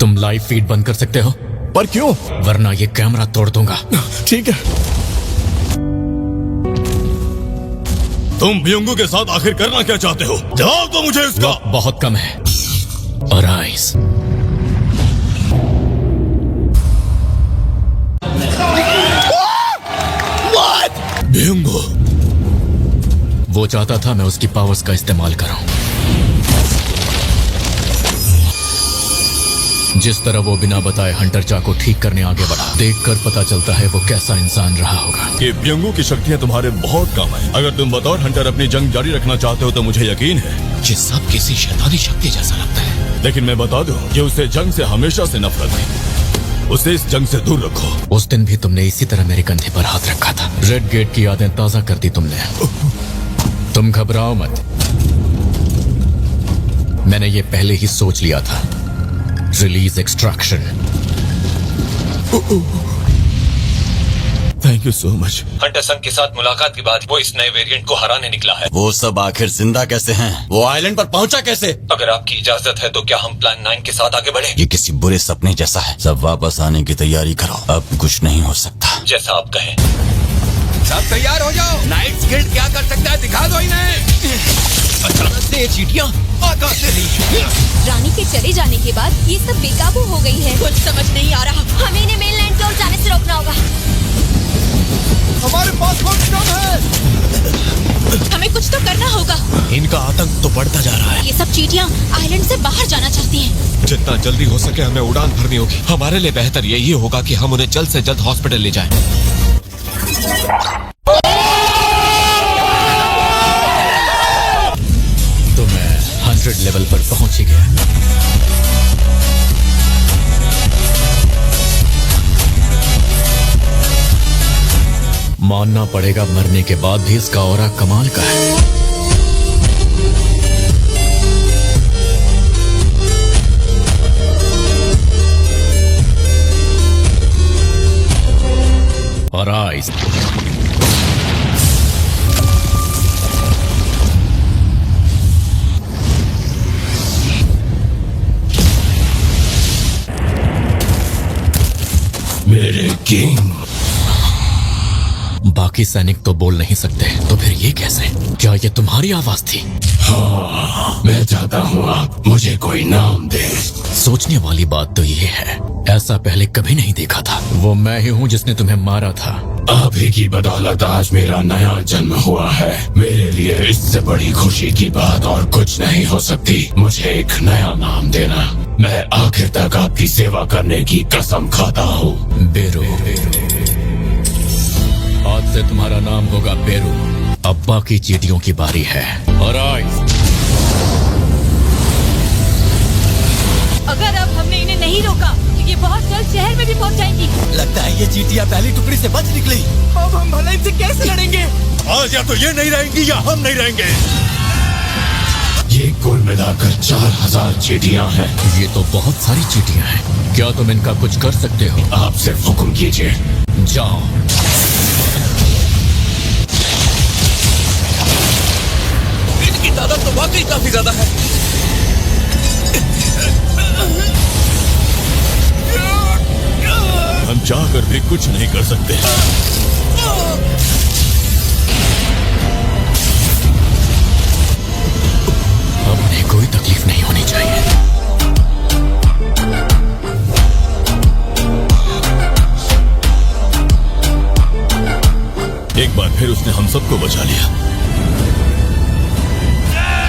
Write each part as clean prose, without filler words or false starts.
तुम live feed बंद कर सकते हो? पर क्यों? वरना ये कैमरा तोड़ दूंगा। ठीक है। तुम ब्योंगू के साथ आखिर करना क्या चाहते हो? जवाब दो मुझे इसका। वक्त बहुत कम है। अराइज। ब्योंगू, वो चाहता था मैं उसकी पावर्स का इस्तेमाल करूं। जिस तरह वो बिना बताए हंटर चा को ठीक करने आगे बढ़ा, देखकर पता चलता है वो कैसा इंसान रहा होगा। कि ब्योंगू की शक्तियां तुम्हारे बहुत कम है। अगर तुम बतौर हंटर अपनी जंग जारी रखना चाहते हो तो मुझे यकीन है ये सब किसी शैतानी शक्ति जैसा लगता है। लेकिन मैं बता दूं कि उसे जंग से हमेशा से नफरत है। उसे इस जंग से दूर रखो। उस दिन भी तुमने इसी तरह मेरे कंधे पर हाथ रखा था। रेड गेट की यादें ताजा कर दी तुमने। तुम घबराओ मत, मैंने ये पहले ही सोच लिया था। Release extraction. Thank you so much. Hunter संघ के साथ मुलाकात के बाद वो इस नए वेरिएंट को हराने निकला है। वो सब आखिर जिंदा कैसे हैं? वो आइलैंड पर पहुंचा कैसे? अगर आपकी इजाजत है तो क्या हम प्लान 9 के साथ आगे बढ़े? ये किसी बुरे सपने जैसा है। सब वापस आने की तैयारी करो, अब कुछ नहीं हो सकता। जैसा आप कहें। सब तैयार हो जाओ। नाइट्स गिल्ड क्या कर सकता है दिखा दो इन्हें। अचानक से ये चींटियां आकाश से नीचे। रानी के चले जाने के बाद ये सब बेकाबू हो गई है। कुछ समझ नहीं आ रहा। हमें इन्हें मेनलैंड की ओर जाने से रोकना होगा। हमारे पास बहुत कम है। हमें कुछ तो करना होगा। इनका आतंक तो बढ़ता जा रहा है। ये सब चींटियां आइलैंड से बाहर जाना चाहती हैं। जितना जल्दी हो सके हमें उड़ान भरनी होगी। हमारे लिए बेहतर यही होगा कि हम उन्हें जल्द से जल्द हॉस्पिटल ले जाएं। तो मैं 100 लेवल पर पहुंच ही गया। मानना पड़ेगा, मरने के बाद भी इसका ऑरा कमाल का है। Arise. मेरे किंग। बाकी सैनिक तो बोल नहीं सकते, तो फिर ये कैसे? क्या ये तुम्हारी आवाज थी? हाँ, मैं चाहता हूँ आप मुझे कोई नाम दे। सोचने वाली बात तो ये है, ऐसा पहले कभी नहीं देखा था। वो मैं ही हूँ जिसने तुम्हें मारा था। आप ही की बदौलत आज मेरा नया जन्म हुआ है। मेरे लिए इससे बड़ी खुशी की बात और कुछ नहीं हो सकती। मुझे एक नया नाम देना। मैं आखिर तक आपकी सेवा करने की कसम खाता हूँ। बेरू। आज से तुम्हारा नाम होगा बेरू। अब बाकी चींटियों की बारी है। Arise. अगर अब हमने इन्हें नहीं रोका तो ये बहुत जल्द शहर में भी पहुंच जाएंगी। लगता है ये चींटियां पहली टुकड़ी से बच निकली। अब हम भला इनसे कैसे लड़ेंगे? आज या तो ये नहीं रहेंगी या हम नहीं रहेंगे। ये कुल मिलाकर 4000 चींटियां हैं। ये तो बहुत सारी चींटियां हैं। क्या तुम इनका कुछ कर सकते हो? आप सिर्फ हुक्म कीजिए। जाओ। इनकी तादाद तो वाकई काफी ज्यादा है। हम चाहकर भी कुछ नहीं कर सकते। अब उन्हें कोई तकलीफ नहीं होनी चाहिए। एक बार फिर उसने हम सबको बचा लिया।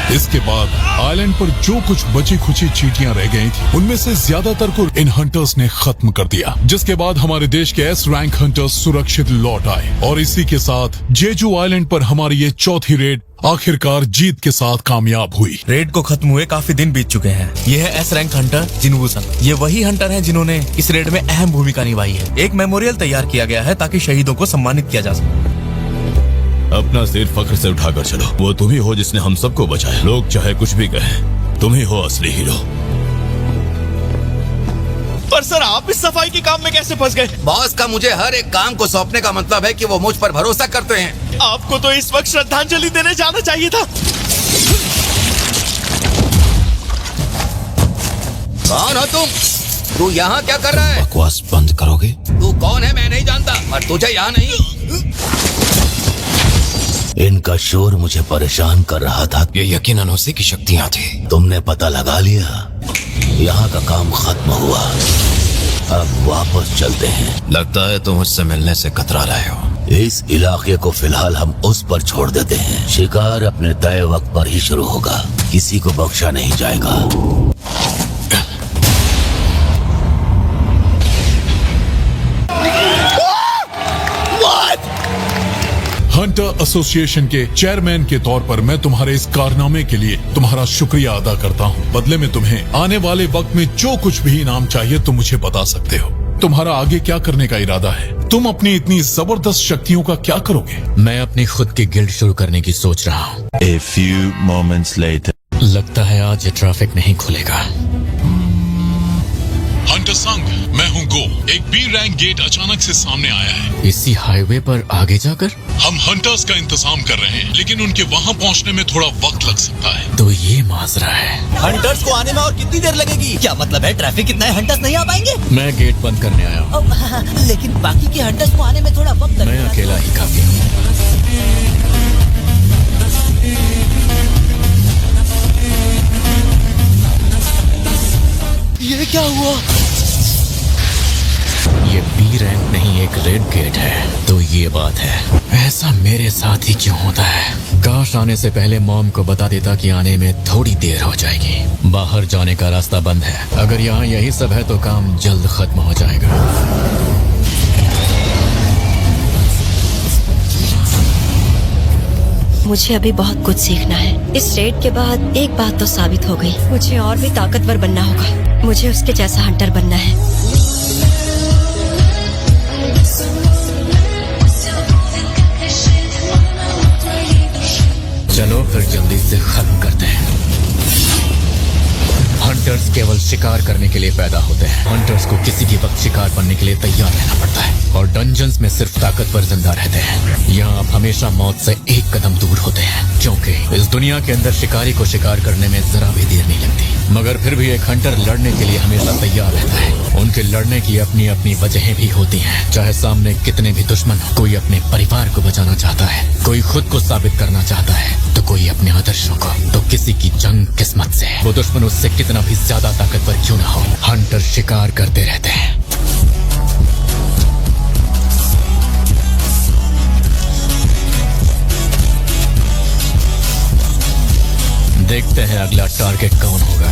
इसके बाद आइलैंड पर जो कुछ बची खुची चींटियां रह गई थी, उनमें से ज्यादातर को इन हंटर्स ने खत्म कर दिया। जिसके बाद हमारे देश के एस रैंक हंटर्स सुरक्षित लौट आए और इसी के साथ जेजू आइलैंड पर हमारी ये चौथी रेड आखिरकार जीत के साथ कामयाब हुई। रेड को खत्म हुए काफी दिन बीत चुके हैं। ये है एस रैंक हंटर जिनवू सन। ये वही हंटर हैं जिन्होंने इस रेड में अहम भूमिका निभाई है। एक मेमोरियल तैयार किया गया है ताकि शहीदों को सम्मानित किया जा सके। अपना सिर फख्र से उठाकर चलो। वो तुम ही हो जिसने हम सबको बचाया। लोग चाहे कुछ भी कहें, तुम ही हो असली हीरो। पर सर, आप इस सफाई के काम में कैसे फंस गए? बॉस का मुझे हर एक काम को सौंपने का मतलब है कि वो मुझ पर भरोसा करते हैं। आपको तो इस वक्त श्रद्धांजलि देने जाना चाहिए था। कौन हो तुम? तू यहाँ क्या कर रहा है? बकवास बंद करोगे? तू कौन है मैं नहीं जानता, और तुझे यहाँ नहीं। इनका शोर मुझे परेशान कर रहा था। ये यकीनन उसी की शक्तियाँ थी। तुमने पता लगा लिया? यहाँ का काम खत्म हुआ, अब वापस चलते हैं। लगता है तुम मुझसे मिलने से कतरा रहे हो। इस इलाके को फिलहाल हम उस पर छोड़ देते हैं। शिकार अपने तय वक्त पर ही शुरू होगा, किसी को बख्शा नहीं जाएगा। हंटर एसोसिएशन के चेयरमैन के तौर पर मैं तुम्हारे इस कारनामे के लिए तुम्हारा शुक्रिया अदा करता हूँ। बदले में तुम्हें आने वाले वक्त में जो कुछ भी इनाम चाहिए तुम मुझे बता सकते हो। तुम्हारा आगे क्या करने का इरादा है? तुम अपनी इतनी जबरदस्त शक्तियों का क्या करोगे? मैं अपनी खुद की गिल्ड शुरू करने की सोच रहा हूँ। A few moments later. लगता है आज ये ट्रैफिक नहीं खुलेगा। हंटर संग, मैं हूँ गो। एक बी रैंक गेट अचानक से सामने आया है। इसी हाईवे पर आगे जाकर? हम हंटर्स का इंतजाम कर रहे हैं, लेकिन उनके वहाँ पहुँचने में थोड़ा वक्त लग सकता है। तो ये माजरा है। हंटर्स को आने में और कितनी देर लगेगी? क्या मतलब है ट्रैफिक इतना है, हंटर्स नहीं आ पाएंगे? मैं गेट बंद करने आया हूँ। लेकिन बाकी के हंटर्स को आने में थोड़ा वक्त मैं अकेला ही काफी हूँ। ये क्या हुआ? ये बी रैंक नहीं, एक रेड गेट है। तो ये बात है। ऐसा मेरे साथ ही क्यों होता है? काश आने से पहले मॉम को बता देता कि आने में थोड़ी देर हो जाएगी। बाहर जाने का रास्ता बंद है। अगर यहाँ यही सब है तो काम जल्द खत्म हो जाएगा। मुझे अभी बहुत कुछ सीखना है। इस रेड के बाद एक बात तो साबित हो गई, मुझे और भी ताकतवर बनना होगा। मुझे उसके जैसा हंटर बनना है। चलो फिर जल्दी से खत्म करते हैं। हंटर्स केवल शिकार करने के लिए पैदा होते हैं। हंटर्स को किसी भी वक्त शिकार बनने के लिए तैयार रहना पड़ता है, और डंजन्स में सिर्फ ताकतवर जिंदा रहते हैं। यहाँ आप हमेशा मौत से एक कदम दूर होते हैं, क्योंकि इस दुनिया के अंदर शिकारी को शिकार करने में जरा भी देर नहीं लगती। मगर फिर भी एक हंटर लड़ने के लिए हमेशा तैयार रहता है। उनके लड़ने की अपनी अपनी वजहें भी होती हैं। चाहे सामने कितने भी दुश्मन हो, कोई अपने परिवार को बचाना चाहता है, कोई खुद को साबित करना चाहता है, तो कोई अपने आदर्शों को, तो किसी की जंग किस्मत से। वो दुश्मन उससे कितना भी ज्यादा ताकतवर क्यों ना हो, हंटर शिकार करते रहते हैं। देखते हैं अगला टारगेट कौन होगा।